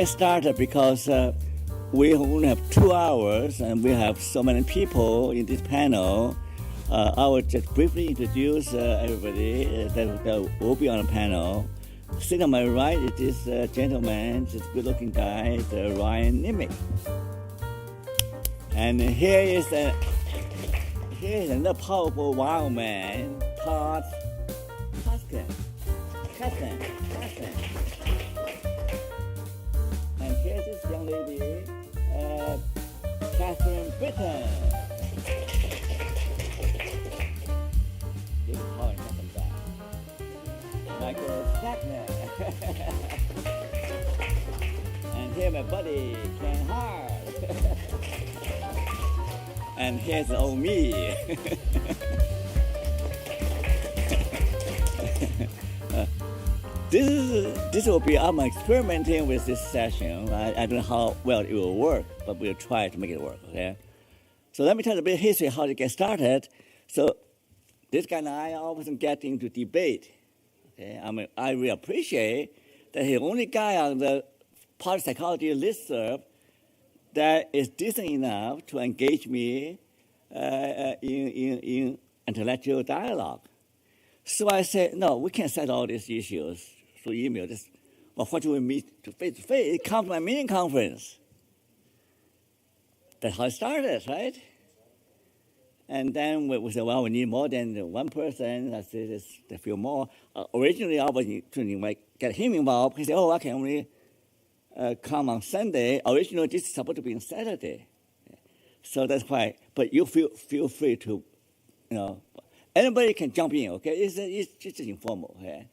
get started because we only have 2 hours and we have so many people in this panel. I will just briefly introduce everybody that will be on the panel. Sitting on my right is this gentleman, this good-looking guy, Ryan Niemiec. And here is another powerful wild man, Todd. Kashdan. And here's this young lady, Kathryn, Britton. This is Hart, nothing bad. Michael Steger. And here's my buddy, Hart. And here's old me. This will be I'm experimenting with this session. I don't know how well it will work, but we'll try to make it work. Okay. So let me tell you a bit of history how to get started. So this guy and I often get into debate. Okay. I really appreciate that he's the only guy on the party psychology listserv that is decent enough to engage me in intellectual dialogue. So I said, no, we can't settle all these issues through email. Why don't we meet face to face? Come to my meeting conference. That's how it started, right? And then we said, well, we need more than one person. I said, a few more. Originally, I was trying to get him involved. He said, I can only come on Sunday. Originally, this is supposed to be on Saturday. So that's why. But you feel free to, anybody can jump in, okay? It's just informal, okay?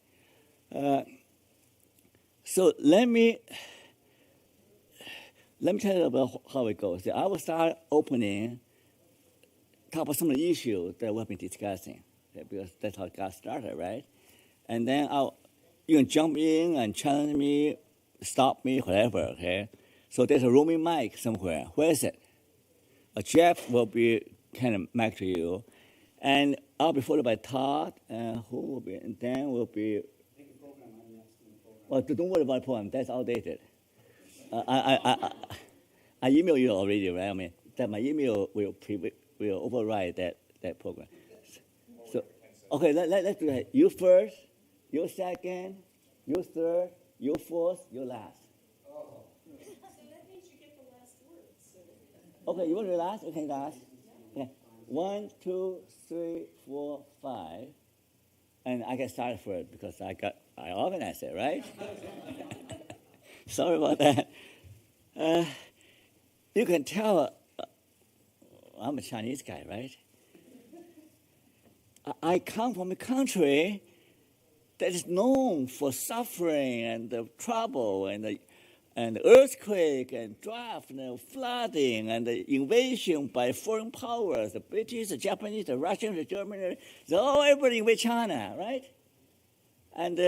So let me tell you about how it goes. I will start opening, talk about some of the issues that we've been discussing, okay? Because that's how it got started, right? And then you can jump in and challenge me, stop me, whatever, okay? So there's a roaming mic somewhere. Where is it? Jeff will be kind of mic to you. And I'll be followed by Todd, who will be, and then will be. Well, don't worry about the program. That's outdated. I email you already, right? I mean, that my email will override that program. So, okay, let's do that. You first, you second, you third, you fourth, you last. So that means you get the last word. So. Okay, you want to be last? Okay, last. Okay. 1, 2, 3, 4, 5. And I get started first because I organized it, right? Sorry about that. You can tell I'm a Chinese guy, right? I come from a country that is known for suffering and the trouble and the earthquake and drought and flooding and the invasion by foreign powers, the British, the Japanese, the Russians, the Germans, everybody invade China, right? And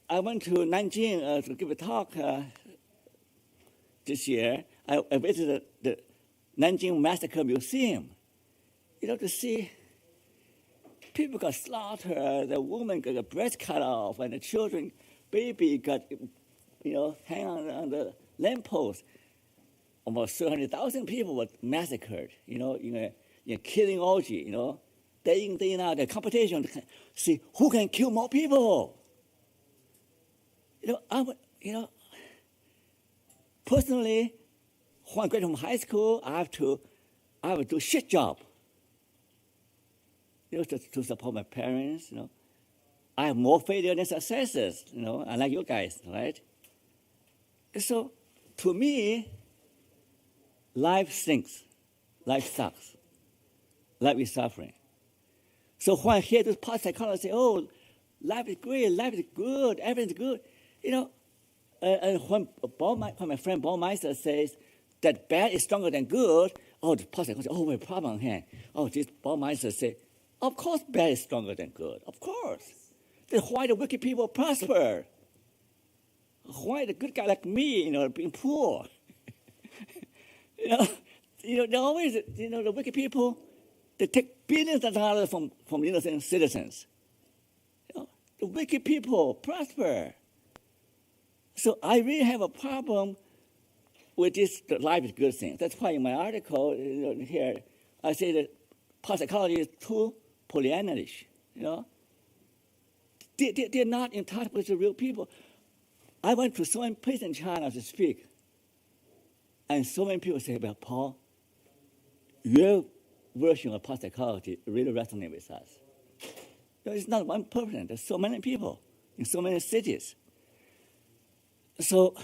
I went to Nanjing to give a talk this year. I visited the Nanjing Massacre Museum, to see people got slaughtered, the woman got a breast cut off, and the children, baby got hang on the lamppost. Almost 300,000 people were massacred, in a killing orgy, day in, day out, the competition to see who can kill more people. Personally, when I graduated from high school, I have to do a shit job, to support my parents, I have more failure than successes, unlike you guys, right? So, to me, life stinks. Life sucks. Life is suffering. So when I hear this part psychology say, life is great, life is good, everything's good, and when my friend Baumeister says that bad is stronger than good, the part psychology, we have a problem here. This Baumeister say, of course bad is stronger than good, of course. Then why the wicked people prosper? Why the good guy like me, being poor? They always, the wicked people, they take billions of dollars from innocent citizens. The wicked people prosper. So I really have a problem with this, the life is a good thing. That's why in my article here, I say that parapsychology is too Pollyannish. They're not in touch with the real people. I went to so many places in China to speak, and so many people say, well, Paul, your version of parapsychology really resonates with us. It's not one person. There's so many people in so many cities. So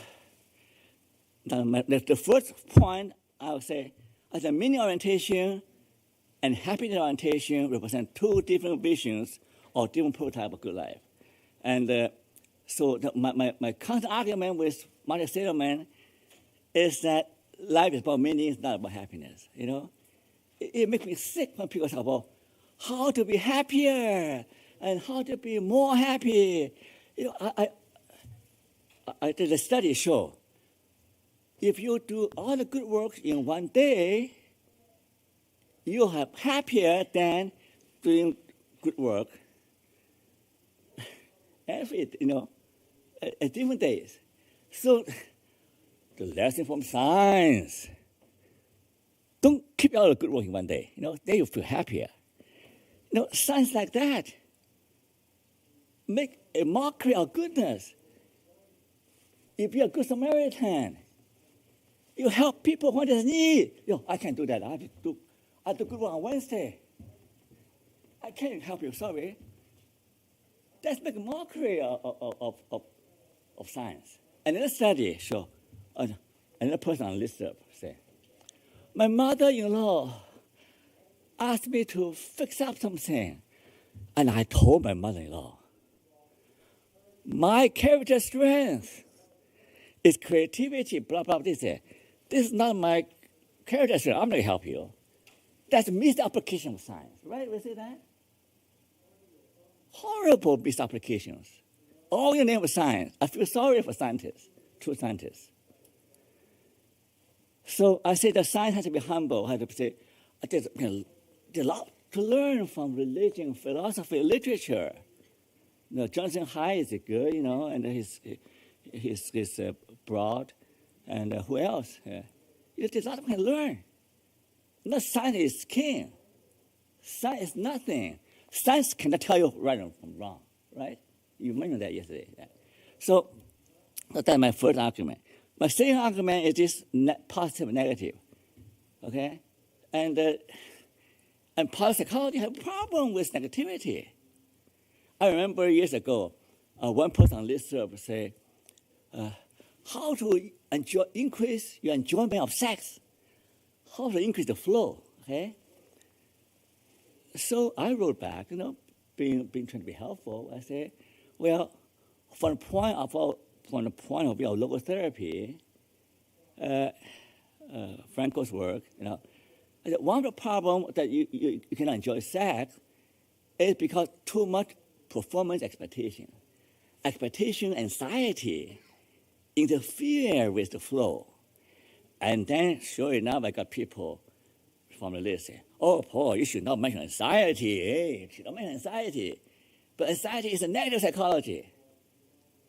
the first point I would say, as a meaning orientation and happiness orientation represent two different visions or different prototype of good life. And so my counter argument with Martin Seligman is that life is about meaning, it's not about happiness. It makes me sick when people talk about how to be happier and how to be more happy. I did a study show. If you do all the good work in one day, you are happier than doing good work every, at different days. So the lesson from science, don't keep all the good work in one day. Then you feel happier. Science like that make a mockery of goodness. If you're a good Samaritan, you help people when there's need. I can't do that. I do good work on Wednesday. I can't help you, sorry. That's make a mockery of science. Another study show, another person on list up say, my mother-in-law asked me to fix up something, and I told my mother-in-law, my character strength is creativity, blah, blah, this. This is not my character strength. I'm not going to help you. That's misapplication of science, right? We see that? Horrible misapplications. All in the name of science. I feel sorry for scientists, true scientists. So I say that science has to be humble. Has to say, there's a lot to learn from religion, philosophy, literature. Jonathan Haidt is good, and he's broad, and who else? There's a lot we can learn. Not science is king. Science is nothing. Science cannot tell you right from wrong, right? You mentioned that yesterday. Yeah. So that's my first argument. My second argument is this positive and negative, okay? And parapsychology has a problem with negativity. I remember years ago, one person on listserv say, how to increase your enjoyment of sex, how to increase the flow, okay? So I wrote back, being trying to be helpful. I say, well, from the point of view of logotherapy, Franco's work, I said, one of the problems that you cannot enjoy sex is because too much performance expectation anxiety interfere with the flow. And then, sure enough, I got people from the list say, oh, Paul, you should not mention anxiety. You should not mention anxiety. But anxiety is a negative psychology.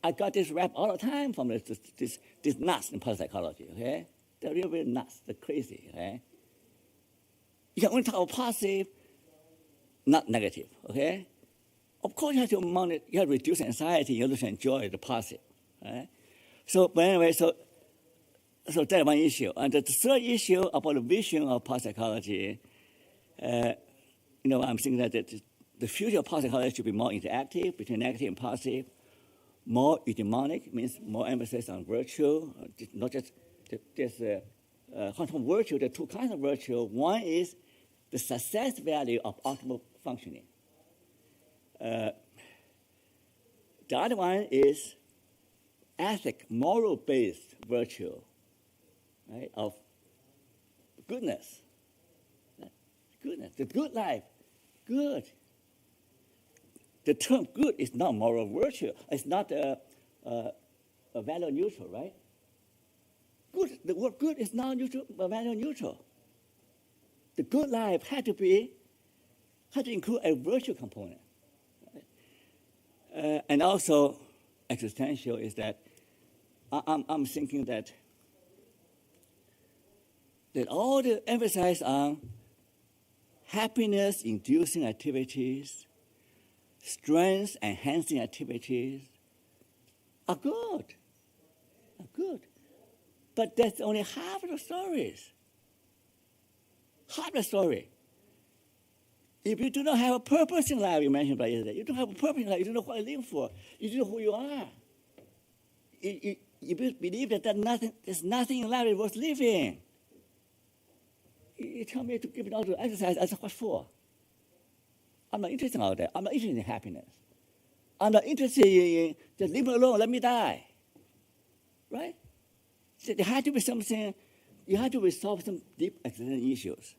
I got this rap all the time from this nuts in parapsychology, okay? They're really nuts, they're crazy, okay? You can only talk about positive, not negative, okay? Of course, you have to reduce anxiety, you have to enjoy the positive, right? So, but anyway, so that's one issue. And the third issue about the vision of parapsychology, I'm thinking that the future of parapsychology should be more interactive between negative and positive, more eudaimonic, means more emphasis on virtue, not just from virtue, there are two kinds of virtue. One is the success value of optimal functioning. The other one is ethic, moral-based virtue, right, of goodness. Goodness, the good life, good. The term good is not moral virtue. It's not a value neutral, right? Good, the word good is not neutral, value neutral. The good life had to include a virtue component. Right? And also, existential is that I'm thinking that that all the emphasis on happiness-inducing activities, strength-enhancing activities are good. But that's only half of the stories. Half the story. If you do not have a purpose in life, you mentioned about yesterday, you don't have a purpose in life, you don't know what you live for, you don't know who you are. If you believe that there's nothing in life that worth living, you tell me to give it all to exercise, I said, what for? I'm not interested in all that. I'm not interested in happiness. I'm not interested in just leave me alone, let me die. Right? So there had to be something, you had to resolve some deep existential issues.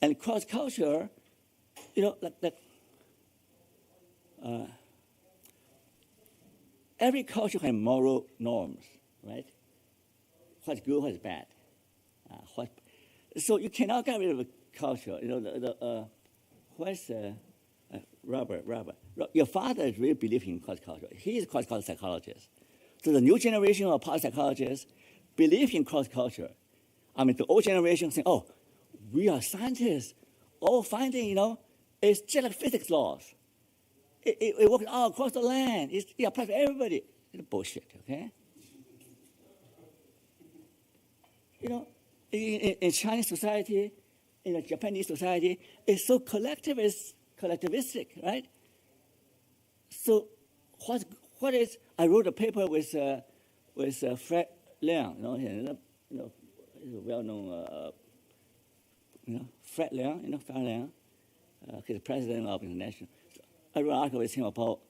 And cross-culture, every culture has moral norms, right? What's good, what's bad. So you cannot get rid of a culture. Robert. Your father really believes in cross-culture. He is a cross-culture psychologist. So the new generation of psychologists believe in cross-culture. I mean, the old generation saying, oh, we are scientists. All finding, it's just like physics laws. It works all across the land. It applies to everybody. It's bullshit, okay? In Chinese society, in a Japanese society, it's so collectivistic, right? So what is? I wrote a paper with Fred Liang, well-known, Fred Liang, he's the president of International. I wrote an article with him about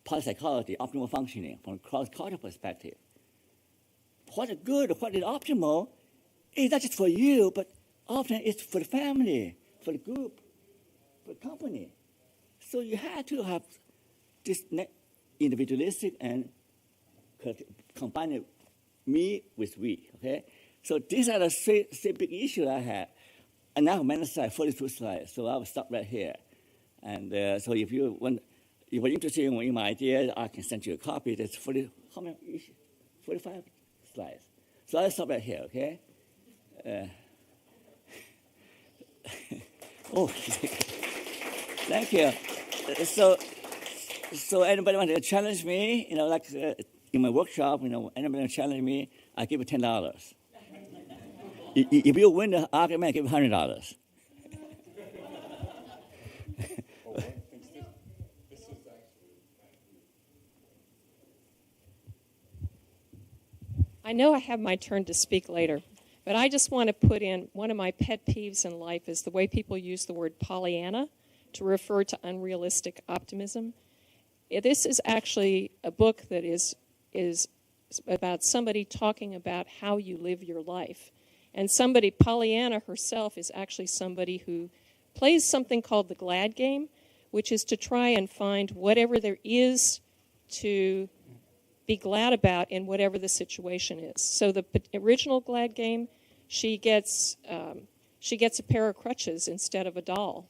parapsychology, optimal functioning from a cross-cultural perspective. What is good, what is optimal, is not just for you, but often it's for the family, for the group, for the company. So you have to have this individualistic and combine me with we, okay? So these are the three big issues I have. And now I'm 42 slides, so I will stop right here. And so if you're interested in my idea, I can send you a copy. That's 45 slides. So I'll stop right here, okay? Thank you. So anybody want to challenge me? In my workshop, anybody want to challenge me, I give you $10. If you win the argument, I give you $100. I know I have my turn to speak later, but I just want to put in one of my pet peeves in life is the way people use the word Pollyanna to refer to unrealistic optimism. This is actually a book that is about somebody talking about how you live your life. And Pollyanna herself is actually somebody who plays something called the glad game, which is to try and find whatever there is to be glad about in whatever the situation is. So the original glad game, she gets a pair of crutches instead of a doll.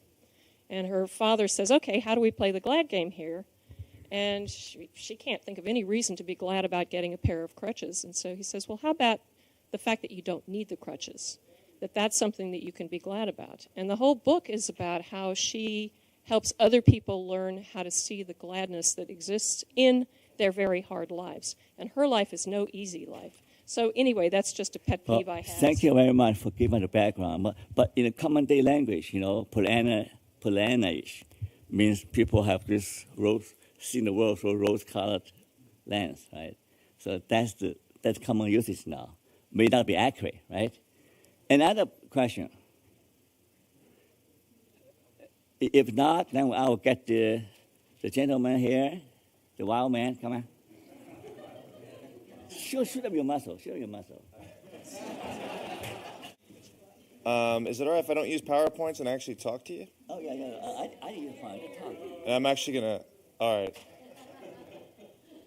And her father says, okay, how do we play the glad game here? And she can't think of any reason to be glad about getting a pair of crutches. And so he says, well, how about the fact that you don't need the crutches, that's something that you can be glad about. And the whole book is about how she helps other people learn how to see the gladness that exists in their very hard lives. And her life is no easy life. So anyway, that's just a pet peeve I have. Thank you very much for giving the background. But in a common day language, Pollyanna-ish means people have this seeing the world through rose-colored lens, right? So that's common usage now. May not be accurate, right? Another question. If not, then I will get the gentleman here, the wild man. Come on. Show up your muscle. Show your muscle. Is it all right if I don't use PowerPoints and actually talk to you? Oh, yeah. I use PowerPoint. I'm actually going to... All right.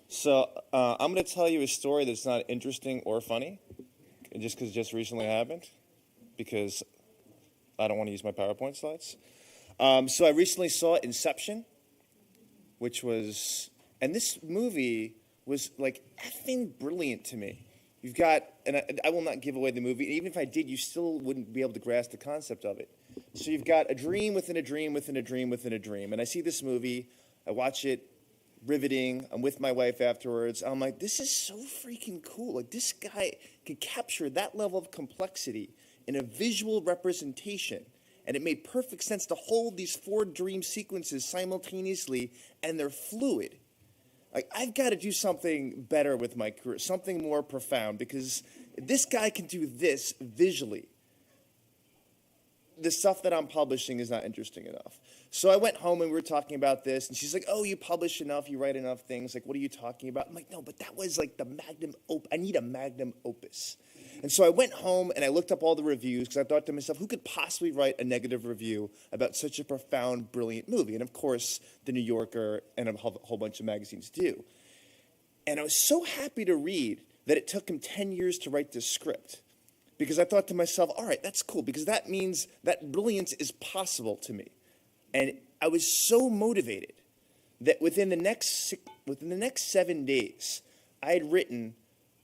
So I'm going to tell you a story that's not interesting or funny, just because it just recently happened, because I don't want to use my PowerPoint slides. So I recently saw Inception, which was... And this movie was, like, effing brilliant to me. You've got, and I will not give away the movie, and even if I did, you still wouldn't be able to grasp the concept of it. So you've got a dream within a dream within a dream within a dream. And I see this movie, I watch it, riveting, I'm with my wife afterwards. I'm like, this is so freaking cool. Like, this guy can capture that level of complexity in a visual representation. And it made perfect sense to hold these 4 dream sequences simultaneously, and they're fluid. Like, I've got to do something better with my career, something more profound, because this guy can do this visually. The stuff that I'm publishing is not interesting enough. So I went home and we were talking about this, and she's like, oh, you publish enough, you write enough things. Like, what are you talking about? I'm like, no, but that was like the magnum opus. I need a magnum opus. And so I went home and I looked up all the reviews, because I thought to myself, who could possibly write a negative review about such a profound, brilliant movie? And of course, The New Yorker and a whole bunch of magazines do. And I was so happy to read that it took him 10 years to write this script, because I thought to myself, all right, that's cool, because that means that brilliance is possible to me. And I was so motivated that within the next 7 days, I had written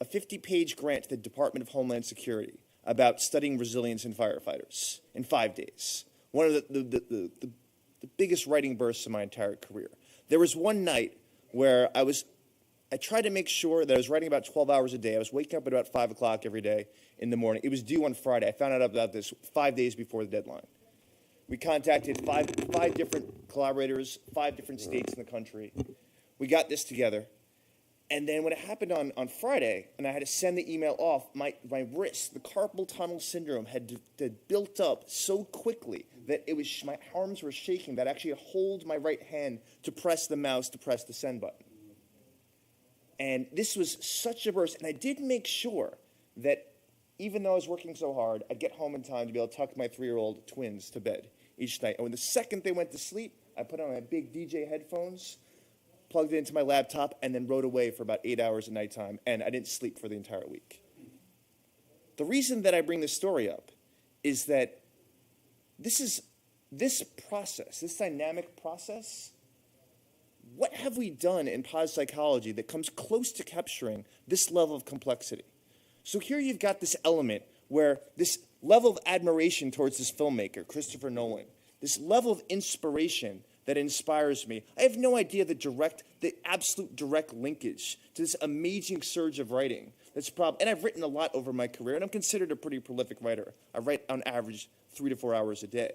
a 50-page grant to the Department of Homeland Security about studying resilience in firefighters in 5 days. One of the biggest writing bursts of my entire career. There was one night where I tried to make sure that I was writing about 12 hours a day. I was waking up at about 5 o'clock every day in the morning. It was due on Friday. I found out about this 5 days before the deadline. We contacted five different collaborators, 5 different states in the country. We got this together. And then when it happened on Friday, and I had to send the email off, my wrist, the carpal tunnel syndrome, had built up so quickly that my arms were shaking, that I actually had to hold my right hand to press the mouse, to press the send button. And this was such a burst. And I did make sure that even though I was working so hard, I'd get home in time to be able to tuck my 3-year-old twins to bed each night. And when the second they went to sleep, I put on my big DJ headphones, plugged it into my laptop, and then wrote away for about 8 hours at nighttime, and I didn't sleep for the entire week. The reason that I bring this story up is that this process, this dynamic process, what have we done in positive psychology that comes close to capturing this level of complexity? So here you've got this element where this level of admiration towards this filmmaker, Christopher Nolan, this level of inspiration that inspires me. I have no idea the absolute direct linkage to this amazing surge of writing. And I've written a lot over my career, and I'm considered a pretty prolific writer. I write on average 3 to 4 hours a day.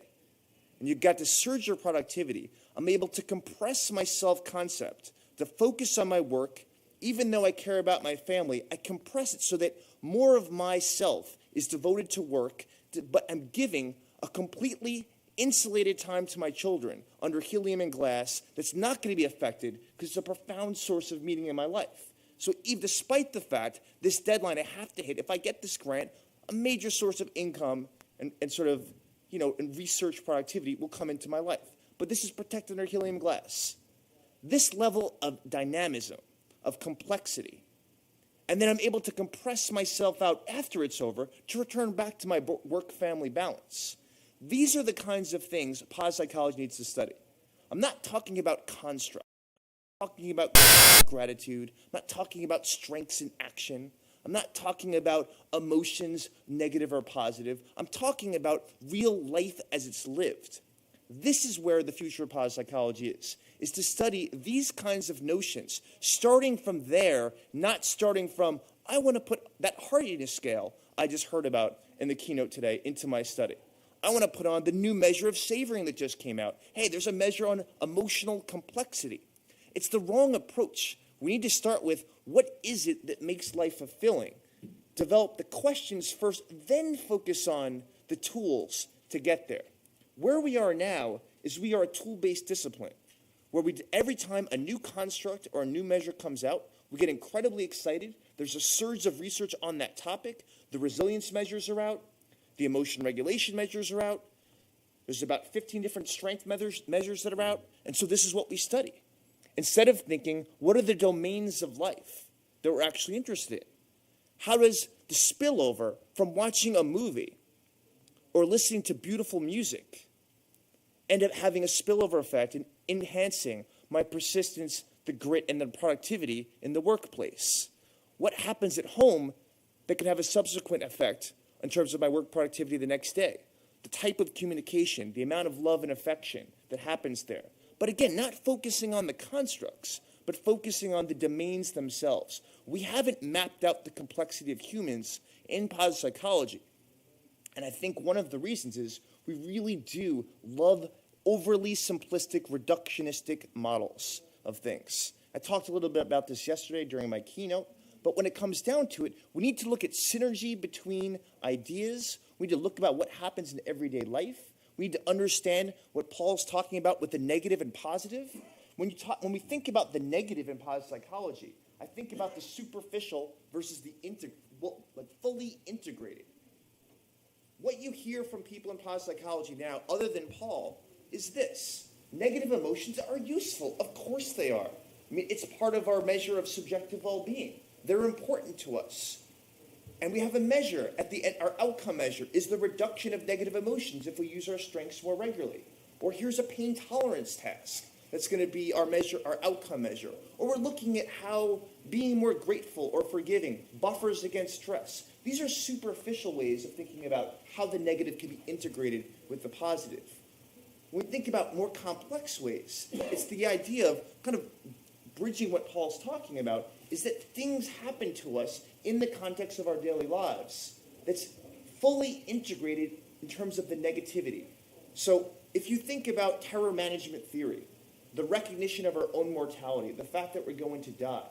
And you've got this surge of productivity. I'm able to compress my self-concept, to focus on my work. Even though I care about my family, I compress it so that more of myself is devoted to work, but I'm giving a completely insulated time to my children under helium and glass that's not going to be affected because it's a profound source of meaning in my life. So despite the fact, this deadline I have to hit, if I get this grant, a major source of income and sort of, and research productivity will come into my life. But this is protected under helium glass. This level of dynamism, of complexity, and then I'm able to compress myself out after it's over to return back to my work-family balance. These are the kinds of things positive psychology needs to study. I'm not talking about construct. I'm not talking about gratitude. I'm not talking about strengths in action. I'm not talking about emotions, negative or positive. I'm talking about real life as it's lived. This is where the future of positive psychology is to study these kinds of notions, starting from there, not starting from, I want to put that hardiness scale I just heard about in the keynote today into my study. I want to put on the new measure of savoring that just came out. Hey, there's a measure on emotional complexity. It's the wrong approach. We need to start with, what is it that makes life fulfilling? Develop the questions first, then focus on the tools to get there. Where we are now is we are a tool-based discipline, where every time a new construct or a new measure comes out, we get incredibly excited. There's a surge of research on that topic. The resilience measures are out. The emotion regulation measures are out. There's about 15 different strength measures that are out. And so this is what we study. Instead of thinking, what are the domains of life that we're actually interested in? How does the spillover from watching a movie or listening to beautiful music end up having a spillover effect and enhancing my persistence, the grit, and the productivity in the workplace? What happens at home that can have a subsequent effect in terms of my work productivity the next day. The type of communication, the amount of love and affection that happens there. But again, not focusing on the constructs, but focusing on the domains themselves. We haven't mapped out the complexity of humans in positive psychology. And I think one of the reasons is we really do love overly simplistic, reductionistic models of things. I talked a little bit about this yesterday during my keynote, but when it comes down to it, we need to look at synergy between ideas. We need to look about what happens in everyday life. We need to understand what Paul's talking about with the negative and positive. When we think about the negative in positive psychology, I think about the superficial versus the fully integrated. What you hear from people in positive psychology now, other than Paul, is this. Negative emotions are useful. Of course they are. I mean, it's part of our measure of subjective well-being. They're important to us. And we have a measure at the end. Our outcome measure is the reduction of negative emotions if we use our strengths more regularly. Or here's a pain tolerance task. That's going to be our measure, our outcome measure. Or we're looking at how being more grateful or forgiving buffers against stress. These are superficial ways of thinking about how the negative can be integrated with the positive. When we think about more complex ways, it's the idea of kind of bridging what Paul's talking about, is that things happen to us in the context of our daily lives that's fully integrated in terms of the negativity. So if you think about terror management theory, the recognition of our own mortality, the fact that we're going to die,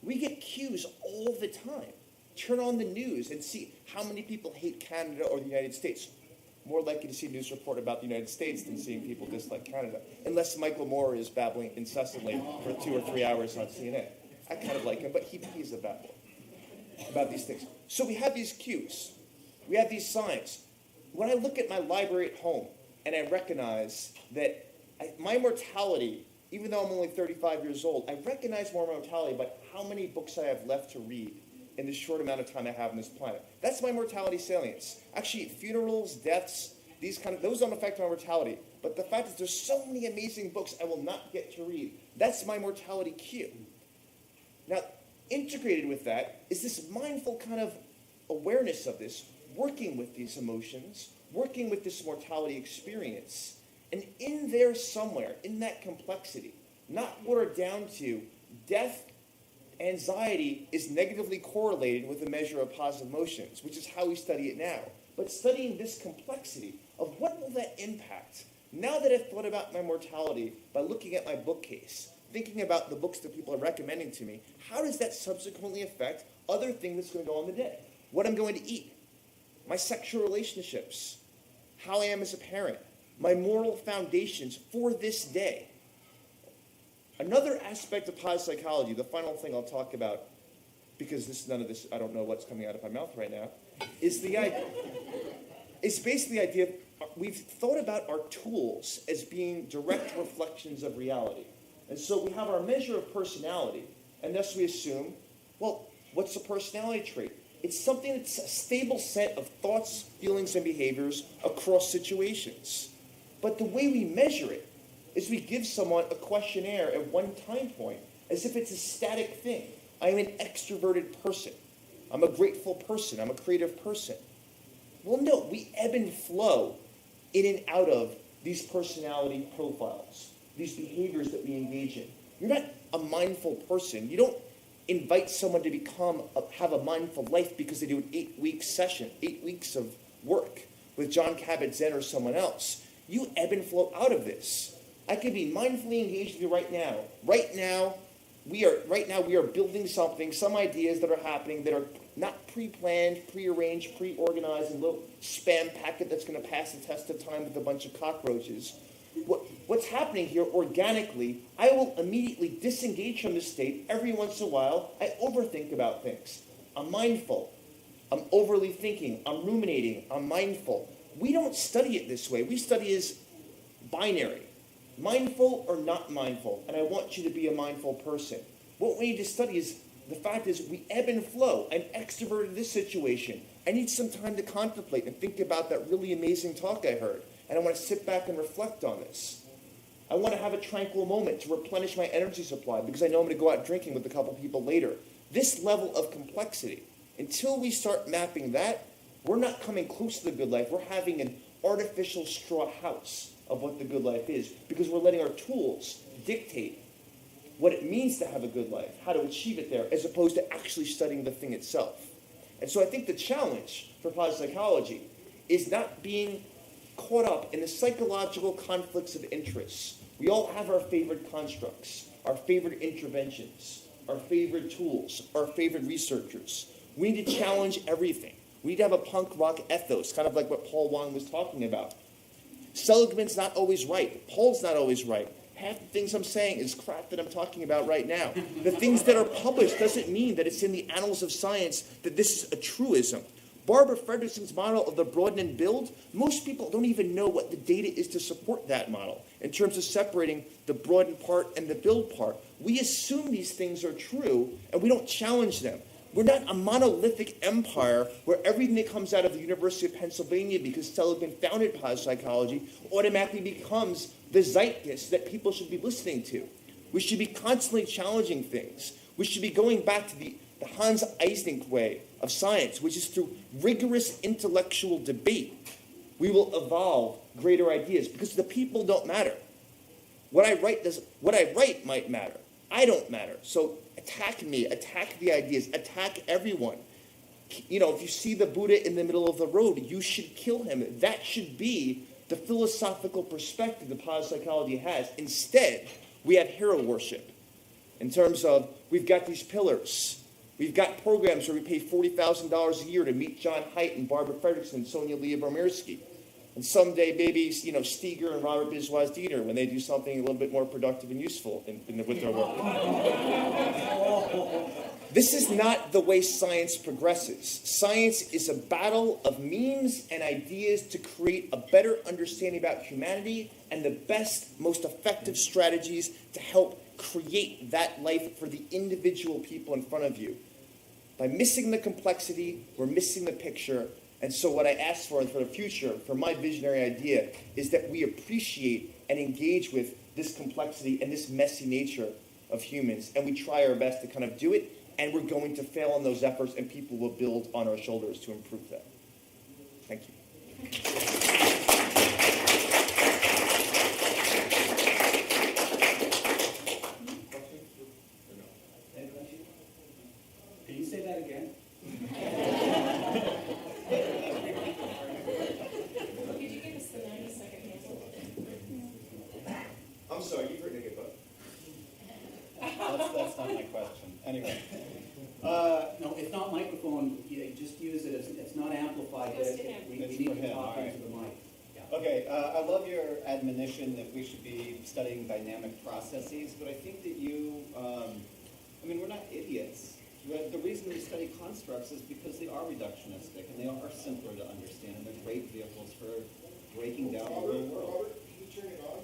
we get cues all the time. Turn on the news and see how many people hate Canada or the United States. More likely to see a news report about the United States than seeing people dislike Canada, unless Michael Moore is babbling incessantly for 2 or 3 hours on CNN. I kind of like him, but he's a babbler about these things. So we have these cues. We have these signs. When I look at my library at home and I recognize that my mortality, even though I'm only 35 years old, I recognize more mortality by how many books I have left to read in the short amount of time I have on this planet. That's my mortality salience. Actually, funerals, deaths, those don't affect my mortality. But the fact that there's so many amazing books I will not get to read, that's my mortality cue. Now, integrated with that is this mindful kind of awareness of this, working with these emotions, working with this mortality experience. And in there somewhere, in that complexity, not watered down to death, anxiety is negatively correlated with a measure of positive emotions, which is how we study it now. But studying this complexity of what will that impact? Now that I've thought about my mortality by looking at my bookcase, thinking about the books that people are recommending to me, how does that subsequently affect other things that's going to go on the day? What I'm going to eat, my sexual relationships, how I am as a parent, my moral foundations for this day. Another aspect of positive psychology, the final thing I'll talk about, because none of this, I don't know what's coming out of my mouth right now, is the idea. It's basically the idea of we've thought about our tools as being direct reflections of reality. And so we have our measure of personality, and thus we assume, well, what's a personality trait? It's something that's a stable set of thoughts, feelings, and behaviors across situations. But the way we measure it is we give someone a questionnaire at one time point as if it's a static thing. I am an extroverted person. I'm a grateful person. I'm a creative person. Well, no, we ebb and flow in and out of these personality profiles, these behaviors that we engage in. You're not a mindful person. You don't invite someone to have a mindful life because they do an 8-week session, 8 weeks of work with John Kabat-Zinn or someone else. You ebb and flow out of this. I could be mindfully engaged with you right now. Right now we are building something, some ideas that are happening that are not pre-planned, pre-arranged, pre-organized, in a little spam packet that's going to pass the test of time with a bunch of cockroaches. What's happening here organically, I will immediately disengage from this state. Every once in a while, I overthink about things. I'm mindful. I'm overly thinking. I'm ruminating. I'm mindful. We don't study it this way. We study as binary. Mindful or not mindful. And I want you to be a mindful person. What we need to study is, the fact is we ebb and flow. I'm extroverted in this situation. I need some time to contemplate and think about that really amazing talk I heard. And I want to sit back and reflect on this. I want to have a tranquil moment to replenish my energy supply because I know I'm going to go out drinking with a couple people later. This level of complexity Until we start mapping that, we're not coming close to the good life. We're having an artificial straw house of what the good life is because we're letting our tools dictate what it means to have a good life, how to achieve it there, as opposed to actually studying the thing itself. And so I think the challenge for positive psychology is not being caught up in the psychological conflicts of interests. We all have our favorite constructs, our favorite interventions, our favorite tools, our favorite researchers. We need to challenge everything. We need to have a punk rock ethos, kind of like what Paul Wong was talking about. Seligman's not always right. Paul's not always right. Half the things I'm saying is crap that I'm talking about right now. The things that are published doesn't mean that it's in the annals of science that this is a truism. Barbara Fredrickson's model of the broaden and build, most people don't even know what the data is to support that model in terms of separating the broaden part and the build part. We assume these things are true, and we don't challenge them. We're not a monolithic empire where everything that comes out of the University of Pennsylvania because Seligman founded positive psychology automatically becomes the zeitgeist that people should be listening to. We should be constantly challenging things. We should be going back to the Hans Eysenck way of science, which is through rigorous intellectual debate. We will evolve greater ideas because the people don't matter. What I write might matter. I don't matter. So attack me, attack the ideas, attack everyone. You know, if you see the Buddha in the middle of the road, you should kill him. That should be the philosophical perspective that positive psychology has. Instead, we have hero worship in terms of we've got these pillars. We've got programs where we pay $40,000 a year to meet John Haidt and Barbara Fredrickson and Sonia Leah-Bromirsky. And someday, maybe, you know, Steger and Robert Biswas-Diener when they do something a little bit more productive and useful with their work. This is not the way science progresses. Science is a battle of means and ideas to create a better understanding about humanity and the best, most effective strategies to help create that life for the individual people in front of you. By missing the complexity, we're missing the picture. And so what I ask for the future, for my visionary idea, is that we appreciate and engage with this complexity and this messy nature of humans. And we try our best to kind of do it. And we're going to fail on those efforts, and people will build on our shoulders to improve that. Thank you. Can you say that again? Could you give us the 90-second handle? I'm sorry, you've written a good book. That's not my question. Anyway. No, it's not microphone. You just use it. It's not amplified. Goes to him. We need to talk into the mic. Yeah. Okay, I love your admonition that we should be studying dynamic processes, but I think that you, we're not idiots. The reason we study constructs is because they are reductionistic and they are simpler to understand, and they're great vehicles for breaking down the real world. Robert, can you turn it on?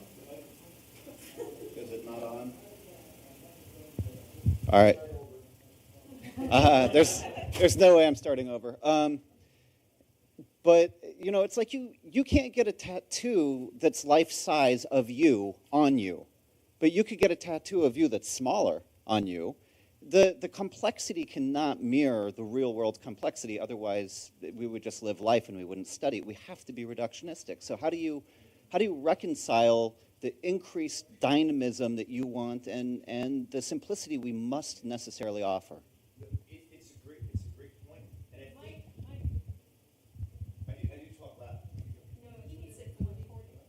Is it not on? All right. There's no way I'm starting over. But, you know, it's like you can't get a tattoo that's life-size of you on you. But you could get a tattoo of you that's smaller on you. The complexity cannot mirror the real-world complexity. Otherwise, we would just live life and we wouldn't study. We have to be reductionistic. So how do you reconcile the increased dynamism that you want and the simplicity we must necessarily offer? It's a great point. And I think I do talk loud. No, he needs it for the recording.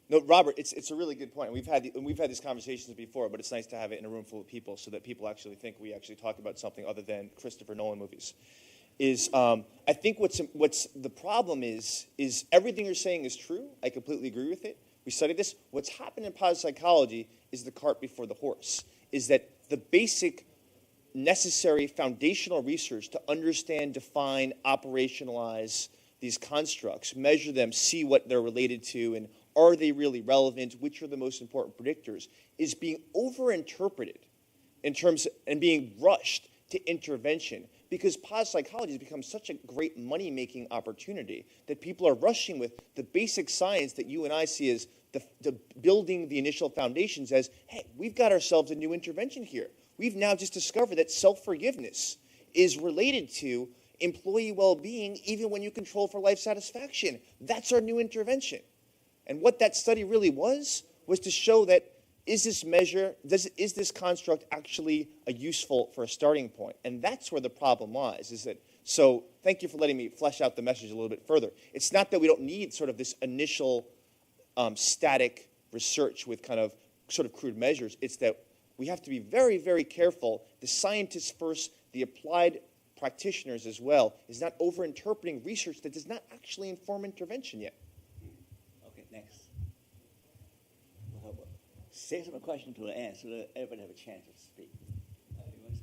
No, Robert, it's a really good point. We've had these conversations before, but it's nice to have it in a room full of people so that people actually think we actually talk about something other than Christopher Nolan movies. I think what's the problem is everything you're saying is true. I completely agree with it. We studied this. What's happened in positive psychology is the cart before the horse, is that the basic necessary foundational research to understand, define, operationalize these constructs, measure them, see what they're related to, and are they really relevant, which are the most important predictors, is being overinterpreted in terms and being rushed to intervention. Because positive psychology has become such a great money-making opportunity that people are rushing with the basic science that you and I see as the building the initial foundations as, hey, we've got ourselves a new intervention here. We've now just discovered that self-forgiveness is related to employee well-being even when you control for life satisfaction. That's our new intervention. And what that study really was to show that is this construct actually useful for a starting point? And that's where the problem lies, so thank you for letting me flesh out the message a little bit further. It's not that we don't need sort of this initial static research with sort of crude measures. It's that we have to be very, very careful. The scientists first, the applied practitioners as well, is not over-interpreting research that does not actually inform intervention yet. Okay, next. We'll have save some question to the end so that everybody have a chance to speak. I'll do this.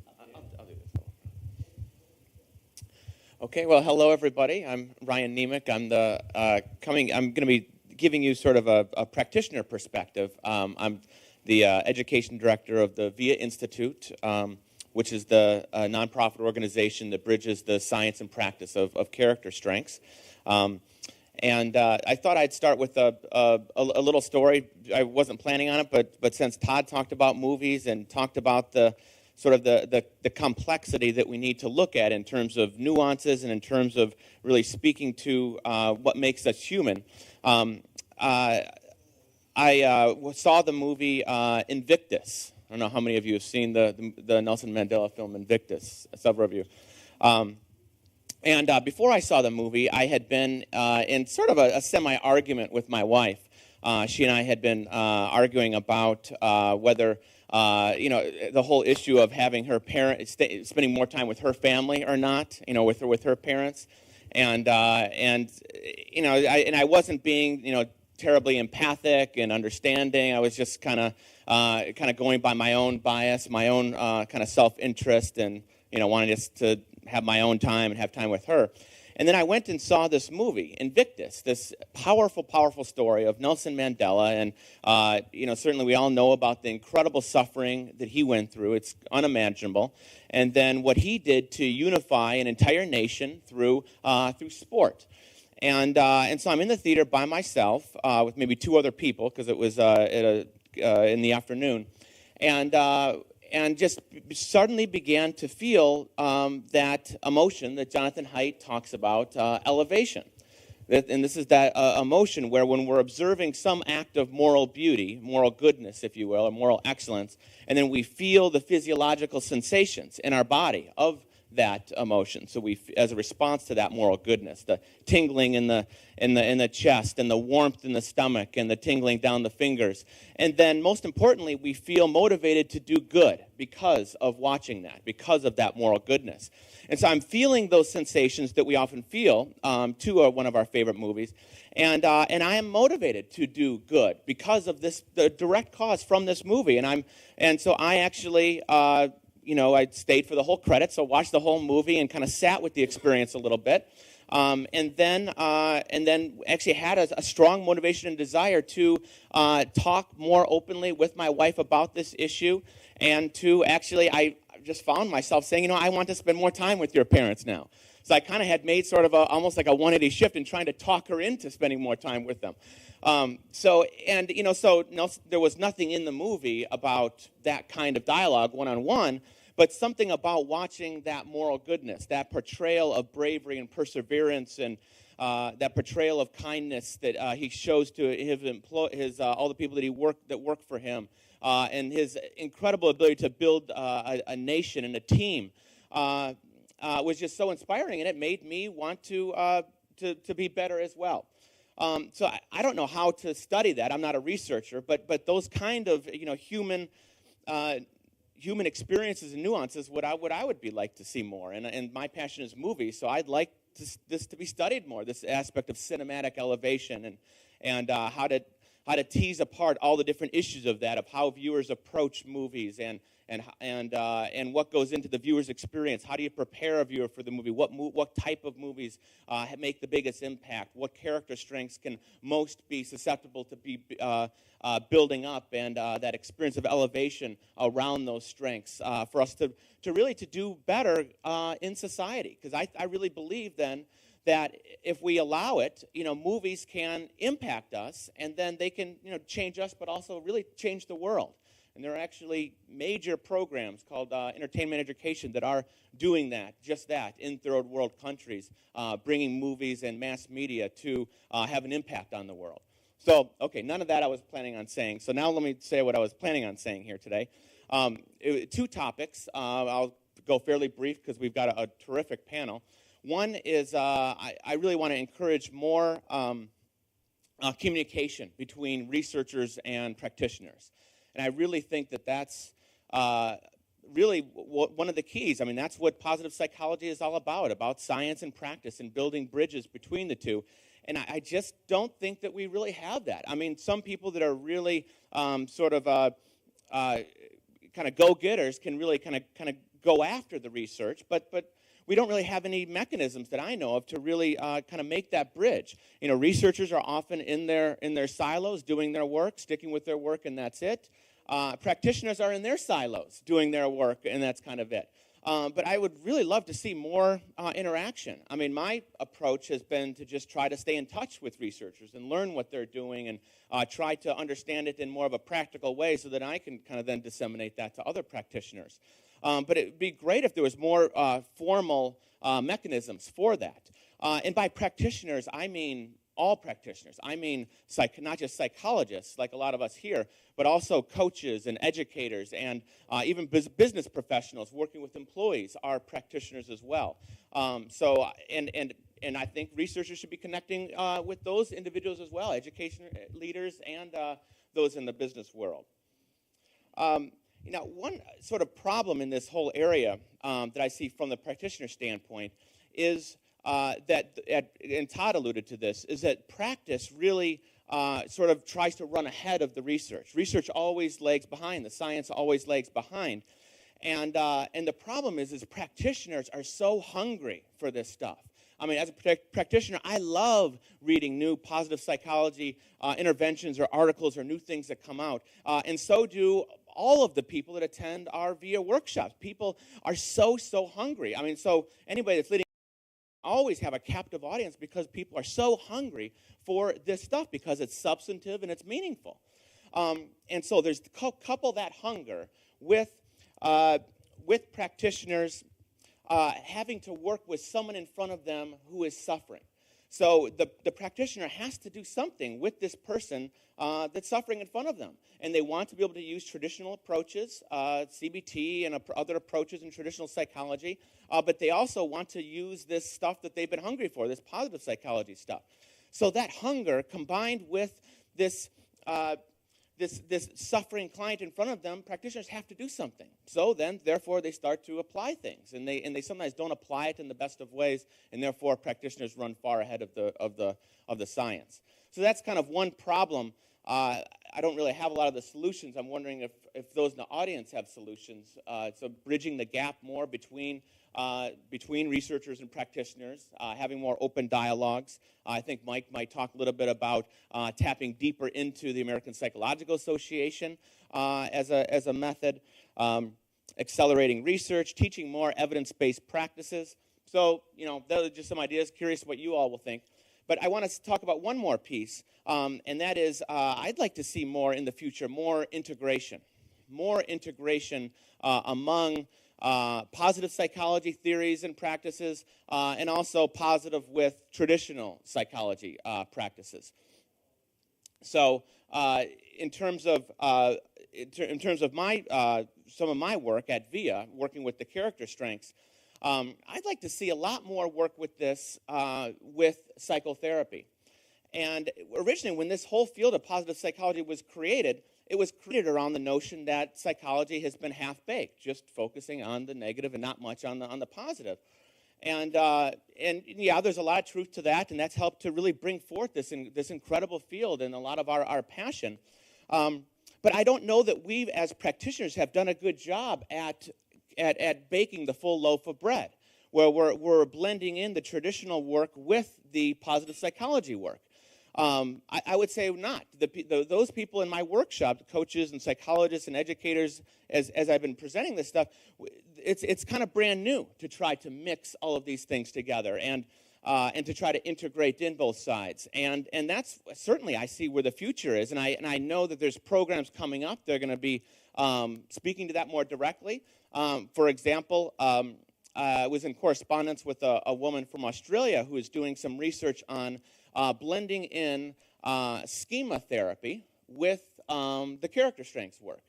Okay, well, hello everybody. I'm Ryan Niemiec. I'm going to be giving you sort of a practitioner perspective. I'm the education director of the VIA Institute, which is the nonprofit organization that bridges the science and practice of character strengths. And I thought I'd start with a little story. I wasn't planning on it, but since Todd talked about movies and talked about the complexity that we need to look at in terms of nuances and in terms of really speaking to what makes us human, I saw the movie Invictus. I don't know how many of you have seen the Nelson Mandela film Invictus, several of you. And before I saw the movie, I had been in sort of a semi-argument with my wife. She and I had been arguing about whether the whole issue of having her spending more time with her family or not, with her parents, and I wasn't being terribly empathic and understanding. I was just kind of going by my own bias, my own kind of self-interest, and wanting just to have my own time and have time with her. And then I went and saw this movie, Invictus, this powerful, powerful story of Nelson Mandela. And, certainly we all know about the incredible suffering that he went through. It's unimaginable. And then what he did to unify an entire nation through sport. And so I'm in the theater by myself with maybe two other people because it was in the afternoon. And just suddenly began to feel that emotion that Jonathan Haidt talks about, elevation. And this is that emotion where when we're observing some act of moral beauty, moral goodness, if you will, or moral excellence, and then we feel the physiological sensations in our body of that emotion. So as a response to that moral goodness, the tingling in the chest and the warmth in the stomach and the tingling down the fingers. And then most importantly, we feel motivated to do good because of watching that, because of that moral goodness. And so I'm feeling those sensations that we often feel to one of our favorite movies. And I am motivated to do good because of the direct cause from this movie. And so I actually I stayed for the whole credits, so watched the whole movie and kind of sat with the experience a little bit, and then actually had a strong motivation and desire to talk more openly with my wife about this issue, and to actually, I just found myself saying, I want to spend more time with your parents now. So I kind of had made sort of almost like a 180 shift in trying to talk her into spending more time with them. So there was nothing in the movie about that kind of dialogue one-on-one, but something about watching that moral goodness, that portrayal of bravery and perseverance, and that portrayal of kindness that he shows to his all the people that work for him, and his incredible ability to build a nation and a team was just so inspiring, and it made me want to be better as well. So I don't know how to study that. I'm not a researcher, but those kind of human experiences and nuances what I would be like to see more. And my passion is movies, so I'd like this to be studied more. This aspect of cinematic elevation and how to tease apart all the different issues of that, of how viewers approach movies and what goes into the viewer's experience. How do you prepare a viewer for the movie? What type of movies make the biggest impact? What character strengths can most be susceptible to be building up, and that experience of elevation around those strengths for us to really to do better in society? Because I really believe then that if we allow it, movies can impact us, and then they can change us, but also really change the world. And there are actually major programs called entertainment education that are doing that, just that, in third world countries, bringing movies and mass media to have an impact on the world. So, okay, none of that I was planning on saying. So now let me say what I was planning on saying here today. Two topics. I'll go fairly brief because we've got a terrific panel. One is I really want to encourage more communication between researchers and practitioners. And I really think that that's really one of the keys. I mean, that's what positive psychology is all about science and practice and building bridges between the two. And I just don't think that we really have that. I mean, some people that are really sort of kind of go-getters can really kind of go after the research, but we don't really have any mechanisms that I know of to really kind of make that bridge. You know, researchers are often in their silos doing their work, sticking with their work, and that's it. Practitioners are in their silos doing their work, and that's kind of it. But I would really love to see more interaction. I mean, my approach has been to just try to stay in touch with researchers and learn what they're doing and try to understand it in more of a practical way so that I can kind of then disseminate that to other practitioners. But it would be great if there was more formal mechanisms for that. And by practitioners, I mean all practitioners. I mean not just psychologists, like a lot of us here, but also coaches and educators and even business professionals working with employees are practitioners as well. And I think researchers should be connecting with those individuals as well, education leaders and those in the business world. You know, one sort of problem in this whole area that I see from the practitioner standpoint is and Todd alluded to this, is that practice really sort of tries to run ahead of the research. Research always lags behind. The science always lags behind. And the problem is practitioners are so hungry for this stuff. I mean, as a practitioner, I love reading new positive psychology interventions or articles or new things that come out. And so do all of the people that attend our VIA workshops. People are so hungry. I mean, so anybody that's leading always have a captive audience because people are so hungry for this stuff because it's substantive and it's meaningful. And so there's couple that hunger with practitioners having to work with someone in front of them who is suffering. So the practitioner has to do something with this person that's suffering in front of them. And they want to be able to use traditional approaches, CBT and other approaches in traditional psychology, but they also want to use this stuff that they've been hungry for, this positive psychology stuff. So that hunger combined with this suffering client in front of them, practitioners have to do something. So then, therefore, they start to apply things, and they sometimes don't apply it in the best of ways, and therefore practitioners run far ahead of the science. So that's kind of one problem. I don't really have a lot of the solutions. I'm wondering if those in the audience have solutions. So bridging the gap more between researchers and practitioners, having more open dialogues. I think Mike might talk a little bit about tapping deeper into the American Psychological Association as a method, accelerating research, teaching more evidence-based practices. So, you know, those are just some ideas. Curious what you all will think. But I want to talk about one more piece, and that is I'd like to see more in the future, more integration among positive psychology theories and practices, and also positive with traditional psychology practices. So, in terms of my some of my work at VIA, working with the character strengths, I'd like to see a lot more work with this with psychotherapy. And originally, when this whole field of positive psychology was created, it was created around the notion that psychology has been half-baked, just focusing on the negative and not much on the positive. And yeah, there's a lot of truth to that, and that's helped to really bring forth this incredible field and a lot of our passion. But I don't know that we, as practitioners, have done a good job at baking the full loaf of bread, where we're blending in the traditional work with the positive psychology work. I would say not. Those people in my workshop, the coaches and psychologists and educators, as I've been presenting this stuff, it's kind of brand new to try to mix all of these things together and to try to integrate in both sides. And that's certainly I see where the future is. And I know that there's programs coming up. They're going to be Speaking to that more directly, for example, I was in correspondence with a woman from Australia who is doing some research on blending in schema therapy with the character strengths work.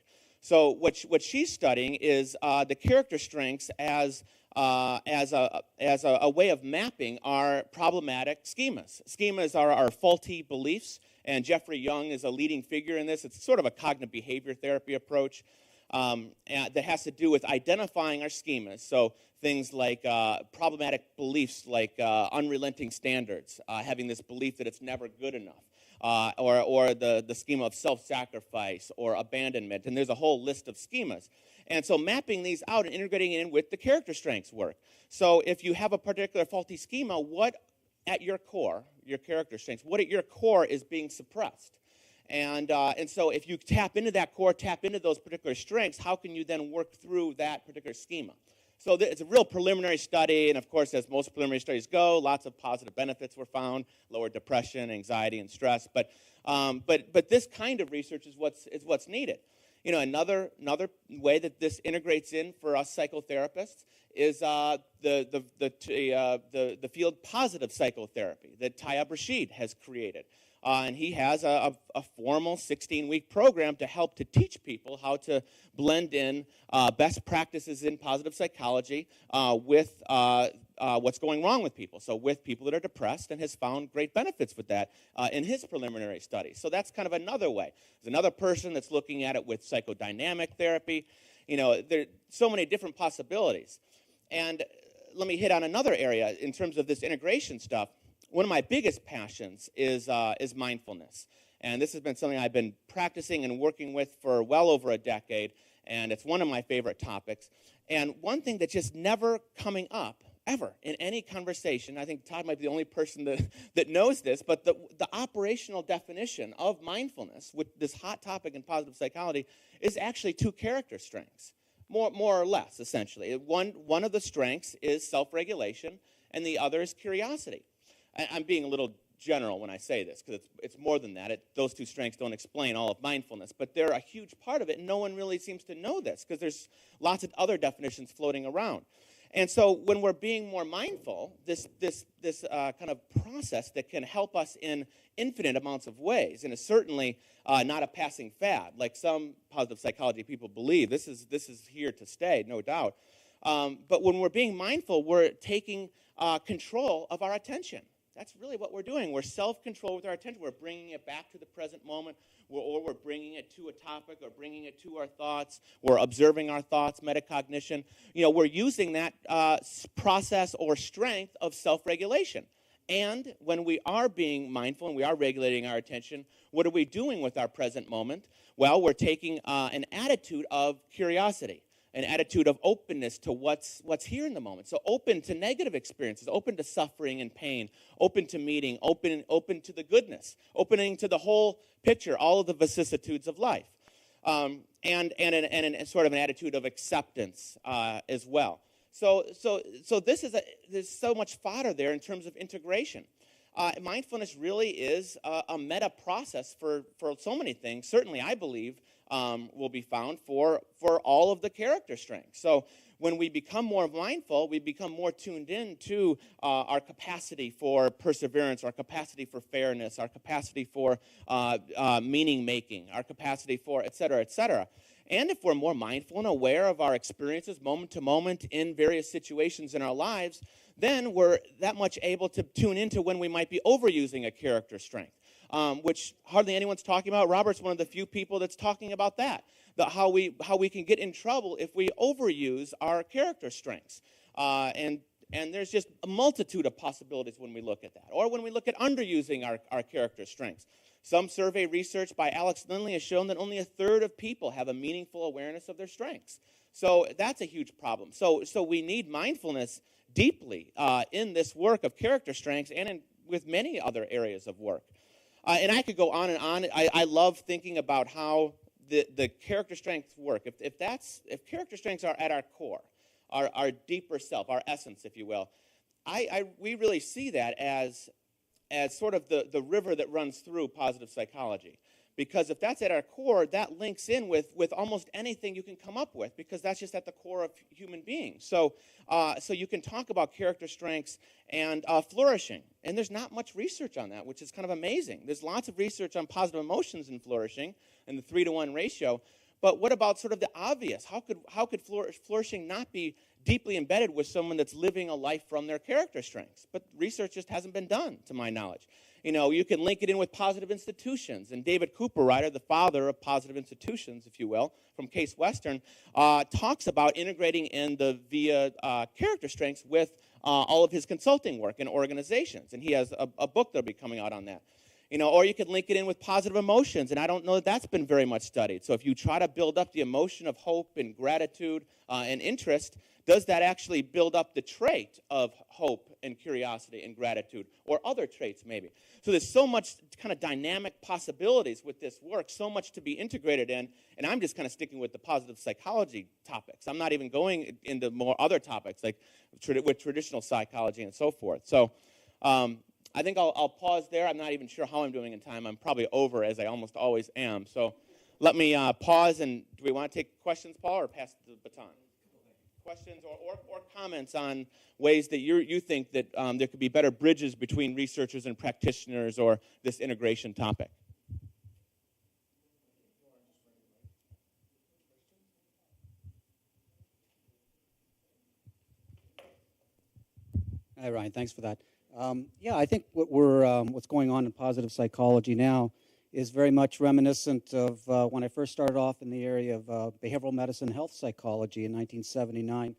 So what she's studying is the character strengths as a way of mapping our problematic schemas. Schemas are our faulty beliefs, and Jeffrey Young is a leading figure in this. It's sort of a cognitive behavior therapy approach that has to do with identifying our schemas. So things like problematic beliefs like unrelenting standards, having this belief that it's never good enough. Or the schema of self-sacrifice or abandonment, and there's a whole list of schemas. And so mapping these out and integrating it in with the character strengths work. So if you have a particular faulty schema, what at your core, your character strengths, what at your core is being suppressed? And so if you tap into that core, tap into those particular strengths, how can you then work through that particular schema? So it's a real preliminary study, and of course, as most preliminary studies go, lots of positive benefits were found: lower depression, anxiety, and stress. But this kind of research is what's needed. You know, another way that this integrates in for us psychotherapists is the field positive psychotherapy that Tayyab Rashid has created. And he has a formal 16-week program to help to teach people how to blend in best practices in positive psychology with what's going wrong with people. So with people that are depressed, and has found great benefits with that in his preliminary studies. So that's kind of another way. There's another person that's looking at it with psychodynamic therapy. You know, there are so many different possibilities. And let me hit on another area in terms of this integration stuff. One of my biggest passions is mindfulness. And this has been something I've been practicing and working with for well over a decade, and it's one of my favorite topics. And one thing that's just never coming up, ever, in any conversation, I think Todd might be the only person that knows this, but the operational definition of mindfulness, with this hot topic in positive psychology, is actually two character strengths, more or less, essentially. One of the strengths is self-regulation, and the other is curiosity. I'm being a little general when I say this, because it's more than that. Those two strengths don't explain all of mindfulness, but they're a huge part of it, and no one really seems to know this, because there's lots of other definitions floating around. And so when we're being more mindful, this kind of process that can help us in infinite amounts of ways, and is certainly not a passing fad, like some positive psychology people believe. This is here to stay, no doubt. But when we're being mindful, we're taking control of our attention. That's really what we're doing. We're self-control with our attention. We're bringing it back to the present moment, or we're bringing it to a topic, or bringing it to our thoughts. We're observing our thoughts, metacognition. You know, we're using that process or strength of self-regulation. And when we are being mindful and we are regulating our attention, what are we doing with our present moment? Well, we're taking an attitude of curiosity, an attitude of openness to what's here in the moment. So open to negative experiences, open to suffering and pain, open to meeting, open to the goodness, opening to the whole picture, all of the vicissitudes of life, and sort of an attitude of acceptance as well. So there's so much fodder there in terms of integration. Mindfulness really is a meta process for so many things. Certainly, I believe, will be found for all of the character strengths. So when we become more mindful, we become more tuned in to our capacity for perseverance, our capacity for fairness, our capacity for meaning-making, our capacity for et cetera, et cetera. And if we're more mindful and aware of our experiences moment to moment in various situations in our lives, then we're that much able to tune into when we might be overusing a character strength, which hardly anyone's talking about. Robert's one of the few people that's talking about that, how we can get in trouble if we overuse our character strengths. And there's just a multitude of possibilities when we look at that. Or when we look at underusing our character strengths. Some survey research by Alex Lindley has shown that only a third of people have a meaningful awareness of their strengths. So that's a huge problem. So we need mindfulness deeply in this work of character strengths and with many other areas of work. And I could go on and on. I love thinking about how the character strengths work. If character strengths are at our core, our deeper self, our essence, if you will, we really see that as sort of the river that runs through positive psychology. Because if that's at our core, that links in with almost anything you can come up with, because that's just at the core of human beings. So you can talk about character strengths and flourishing. And there's not much research on that, which is kind of amazing. There's lots of research on positive emotions and flourishing and the 3-to-1 ratio. But what about sort of the obvious? How could flourishing not be deeply embedded with someone that's living a life from their character strengths? But research just hasn't been done, to my knowledge. You know, you can link it in with positive institutions. And David Cooper, the father of positive institutions, if you will, from Case Western, talks about integrating in the VIA character strengths with all of his consulting work in organizations. And he has a book that'll be coming out on that. You know, or you could link it in with positive emotions, and I don't know that that's been very much studied. So if you try to build up the emotion of hope and gratitude and interest, does that actually build up the trait of hope and curiosity and gratitude, or other traits maybe? So there's so much kind of dynamic possibilities with this work, so much to be integrated in, and I'm just kind of sticking with the positive psychology topics. I'm not even going into more other topics, like with traditional psychology and so forth. So I think I'll pause there. I'm not even sure how I'm doing in time. I'm probably over, as I almost always am. So let me pause, and do we want to take questions, Paul, or pass the baton? Questions or comments on ways that you think that there could be better bridges between researchers and practitioners, or this integration topic? Hi, Ryan. Thanks for that. Yeah, I think what's going on in positive psychology now is very much reminiscent of when I first started off in the area of behavioral medicine health psychology in 1979,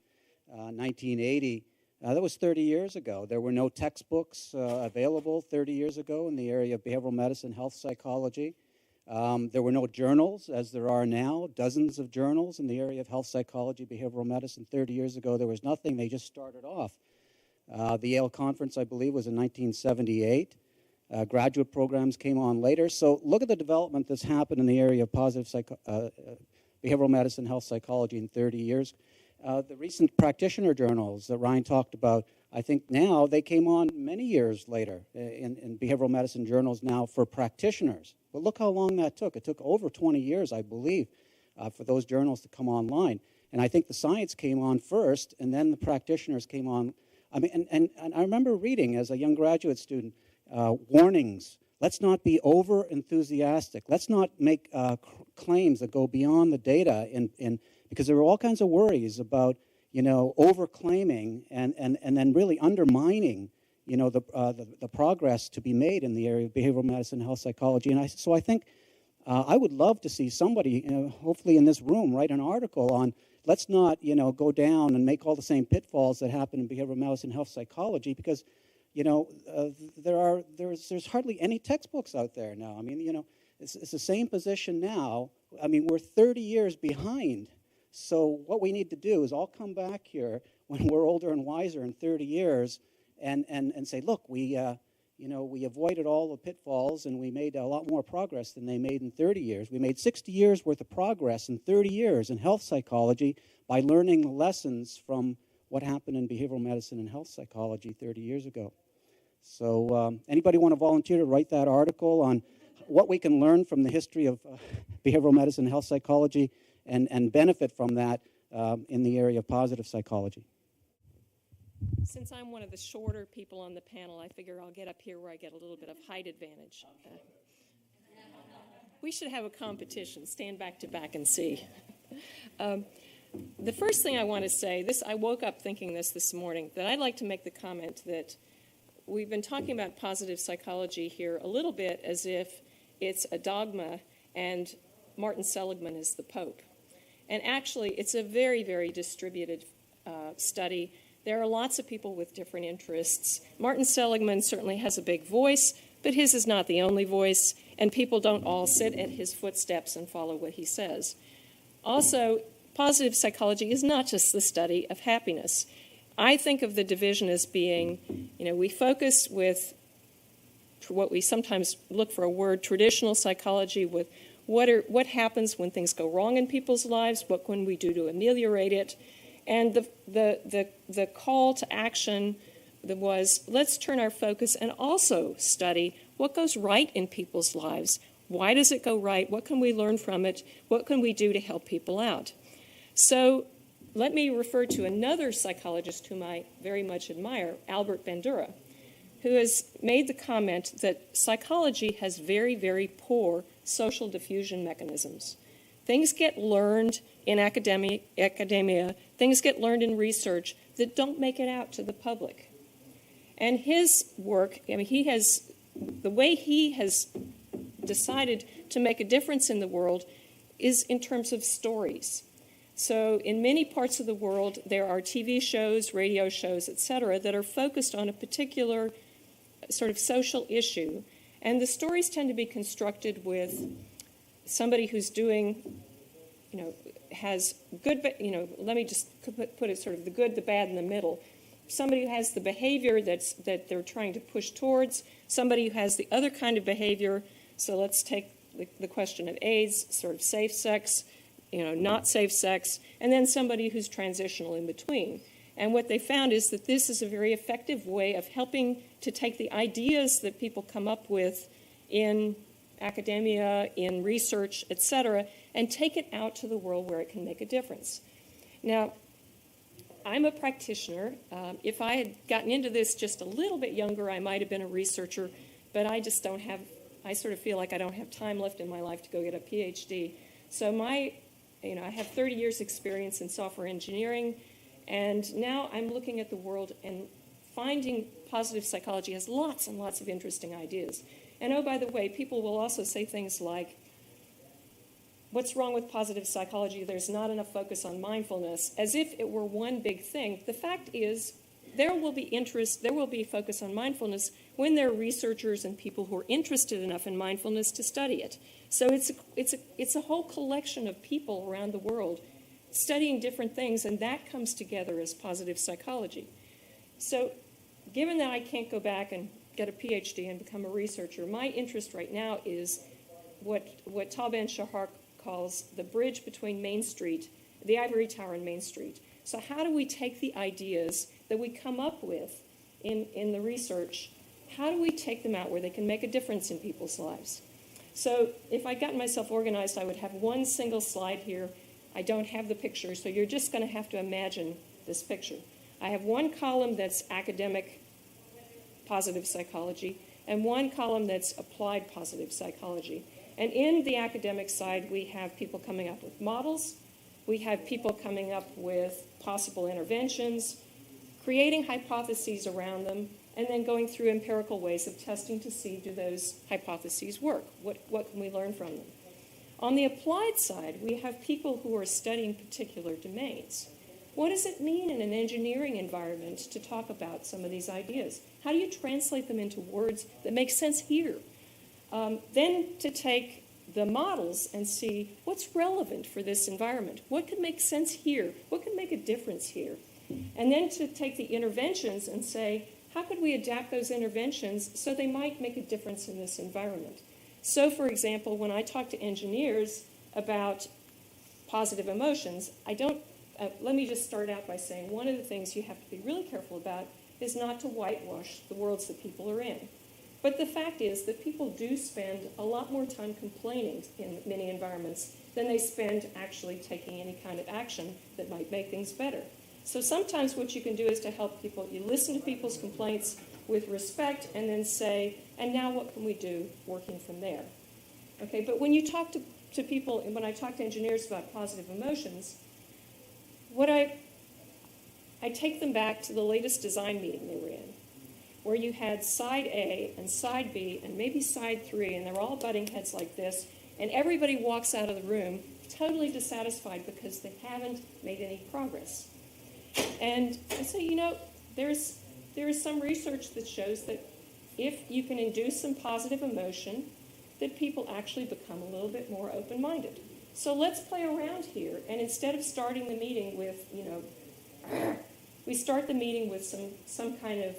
1980. That was 30 years ago. There were no textbooks available 30 years ago in the area of behavioral medicine health psychology. There were no journals, as there are now, dozens of journals in the area of health psychology, behavioral medicine. 30 years ago, there was nothing. They just started off. The Yale conference, I believe, was in 1978. Graduate programs came on later. So look at the development that's happened in the area of positive behavioral medicine, health psychology in 30 years. The recent practitioner journals that Ryan talked about, I think now they came on many years later in behavioral medicine journals now for practitioners. But look how long that took. It took over 20 years, I believe, for those journals to come online. And I think the science came on first, and then the practitioners came on. I mean, and I remember reading as a young graduate student warnings. Let's not be over enthusiastic. Let's not make claims that go beyond the data, because there were all kinds of worries about, over claiming and then really undermining, the progress to be made in the area of behavioral medicine and health psychology. And so I think I would love to see somebody, hopefully in this room, write an article on, let's not, go down and make all the same pitfalls that happen in behavioral medicine and health psychology, because, there's hardly any textbooks out there now. I mean, it's the same position now. I mean, we're 30 years behind. So what we need to do is all come back here when we're older and wiser in 30 years and say, look, we avoided all the pitfalls and we made a lot more progress than they made in 30 years. We made 60 years worth of progress in 30 years in health psychology by learning the lessons from what happened in behavioral medicine and health psychology 30 years ago. So anybody want to volunteer to write that article on what we can learn from the history of behavioral medicine and health psychology and benefit from that in the area of positive psychology? Since I'm one of the shorter people on the panel, I figure I'll get up here where I get a little bit of height advantage. We should have a competition, stand back to back and see. The first thing I want to say, I woke up thinking this morning, that I'd like to make the comment that we've been talking about positive psychology here a little bit as if it's a dogma and Martin Seligman is the Pope. And actually, it's a very, very distributed study. There are lots of people with different interests. Martin Seligman certainly has a big voice, but his is not the only voice, and people don't all sit at his footsteps and follow what he says. Also, positive psychology is not just the study of happiness. I think of the division as being, we focus with what we sometimes look for a word, traditional psychology, with what happens when things go wrong in people's lives, what can we do to ameliorate it, and the call to action was, let's turn our focus and also study what goes right in people's lives. Why does it go right? What can we learn from it? What can we do to help people out? So let me refer to another psychologist whom I very much admire, Albert Bandura, who has made the comment that psychology has very, very poor social diffusion mechanisms. Things get learned in academia, things get learned in research that don't make it out to the public. And his work, I mean, the way he has decided to make a difference in the world is in terms of stories. So in many parts of the world, there are TV shows, radio shows, etc., that are focused on a particular sort of social issue. And the stories tend to be constructed with somebody who's doing, has good, let me just put it sort of the good, the bad, and the middle. Somebody who has the behavior that they're trying to push towards, somebody who has the other kind of behavior. So let's take the question of AIDS, sort of safe sex, not safe sex, and then somebody who's transitional in between. And what they found is that this is a very effective way of helping to take the ideas that people come up with in academia, in research, etc., and take it out to the world where it can make a difference. Now, I'm a practitioner. If I had gotten into this just a little bit younger, I might have been a researcher, but I just don't have, I sort of feel like I don't have time left in my life to go get a PhD. So I have 30 years experience in software engineering, and now I'm looking at the world and finding positive psychology has lots and lots of interesting ideas. And oh, by the way, people will also say things like, what's wrong with positive psychology? There's not enough focus on mindfulness, as if it were one big thing. The fact is, there will be interest, there will be focus on mindfulness when there are researchers and people who are interested enough in mindfulness to study it. So it's a whole collection of people around the world studying different things, and that comes together as positive psychology. So given that I can't go back and get a PhD and become a researcher, my interest right now is what Todd and Hart calls the bridge between Main Street, the Ivory Tower and Main Street. So how do we take the ideas that we come up with in the research, how do we take them out where they can make a difference in people's lives? So if I'd gotten myself organized, I would have one single slide here. I don't have the picture, so you're just going to have to imagine this picture. I have one column that's academic positive psychology and one column that's applied positive psychology. And in the academic side, we have people coming up with models. We have people coming up with possible interventions, creating hypotheses around them, and then going through empirical ways of testing to see, do those hypotheses work? What can we learn from them? On the applied side, we have people who are studying particular domains. What does it mean in an engineering environment to talk about some of these ideas? How do you translate them into words that make sense here? Then to take the models and see what's relevant for this environment. What could make sense here? What could make a difference here? And then to take the interventions and say, how could we adapt those interventions so they might make a difference in this environment? So, for example, when I talk to engineers about positive emotions, let me just start out by saying one of the things you have to be really careful about is not to whitewash the worlds that people are in. But the fact is that people do spend a lot more time complaining in many environments than they spend actually taking any kind of action that might make things better. So sometimes what you can do is to help people, you listen to people's complaints with respect and then say, and now what can we do working from there? Okay, but when you talk to people, and when I talk to engineers about positive emotions, I take them back to the latest design meeting they were in, where you had side A and side B and maybe side 3, and they're all butting heads like this, and everybody walks out of the room totally dissatisfied because they haven't made any progress. And I say, there is some research that shows that if you can induce some positive emotion, that people actually become a little bit more open-minded. So let's play around here, and instead of starting the meeting with, we start the meeting with some kind of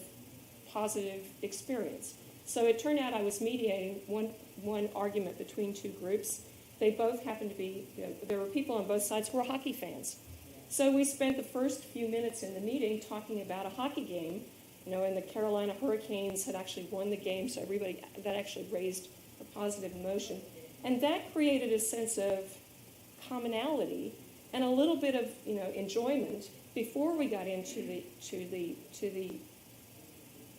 positive experience. So it turned out I was mediating one argument between two groups. They both happened to be, there were people on both sides who were hockey fans. So we spent the first few minutes in the meeting talking about a hockey game, and the Carolina Hurricanes had actually won the game, so everybody, that actually raised a positive emotion. And that created a sense of commonality and a little bit of enjoyment before we got into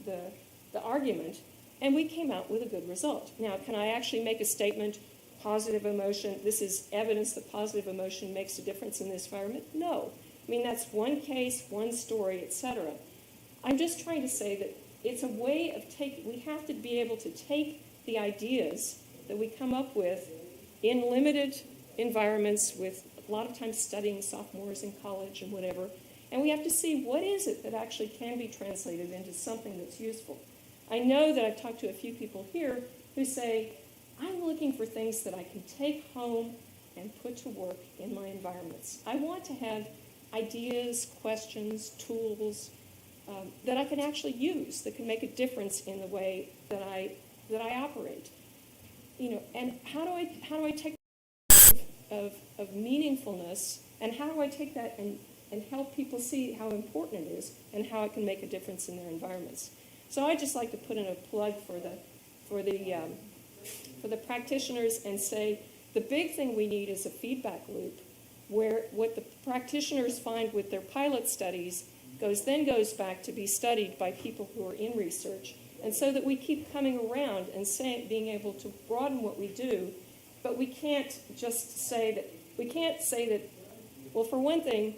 the argument, and we came out with a good result. Now, can I actually make a statement, positive emotion, this is evidence that positive emotion makes a difference in this environment? No. I mean, that's one case, one story, etc. I'm just trying to say that it's a way of we have to be able to take the ideas that we come up with in limited environments with a lot of times studying sophomores in college and whatever, and we have to see what is it that actually can be translated into something that's useful. I know that I've talked to a few people here who say, I'm looking for things that I can take home and put to work in my environments. I want to have ideas, questions, tools that I can actually use that can make a difference in the way that I operate. And how do I take of meaningfulness, and how do I take that and help people see how important it is and how it can make a difference in their environments? So I just like to put in a plug for the practitioners and say the big thing we need is a feedback loop where what the practitioners find with their pilot studies goes back to be studied by people who are in research, and so that we keep coming around and being able to broaden what we do. But we can't just say that, well, for one thing,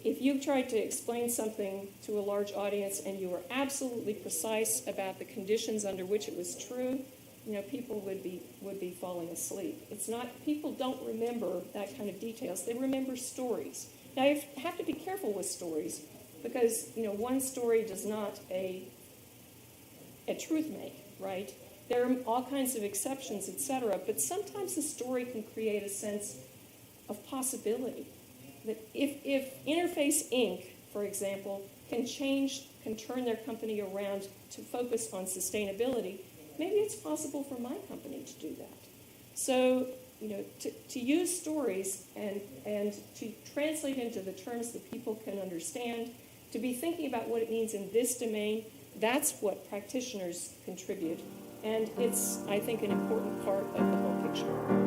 if you tried to explain something to a large audience and you were absolutely precise about the conditions under which it was true, people would be falling asleep. It's not, people don't remember that kind of details. They remember stories. Now, you have to be careful with stories because, one story does not a truth make, right? There are all kinds of exceptions, etc. But sometimes the story can create a sense of possibility. That if Interface Inc., for example, can turn their company around to focus on sustainability, maybe it's possible for my company to do that. So, to use stories and to translate into the terms that people can understand, to be thinking about what it means in this domain, that's what practitioners contribute. And it's, I think, an important part of the whole picture.